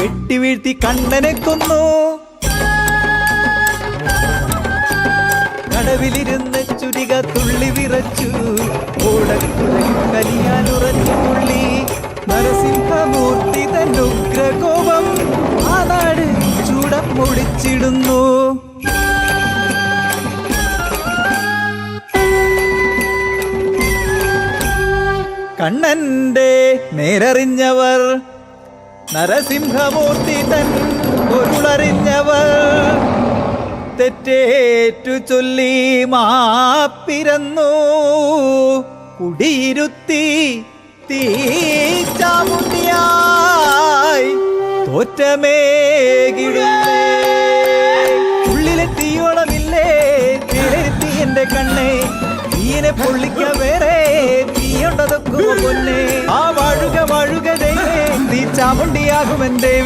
വെട്ടി വീഴ്ത്തി കണ്ണനെ കൊന്നു. കടവിലിരുന്ന് ചുരിക തുള്ളി വിറച്ചു. ഓടക്കുഴയും കലിയാനുറച്ചു തുള്ളി. നരസിംഹമൂർത്തി തന്നുഗ്രകോപം ആ നാട് ചൂടം മുടിച്ചിടുന്നു. കണ്ണന്റെ നേരറിഞ്ഞവർ, നരസിംഹമൂർത്തി തൻ പൊരുളറിഞ്ഞവർ, തെറ്റേറ്റു ചൊല്ലി മാപ്പിരന്നു. കുടിയിരുത്തി തീച്ചാമുണ്ടിയായി തോറ്റമേകിടുന്നേ. ഉള്ളിലെ തീയോളമില്ലേ തീരെത്തി എന്റെ കണ്ണേ, തീയനെ പൊള്ളിക്ക വേറെ തീയുണ്ടതൊക്കെ പൊന്നെ. ആ വാഴുക വാഴുക ദൈവേ, തീച്ചാമുണ്ടിയാകുമെൻ ദൈവേ.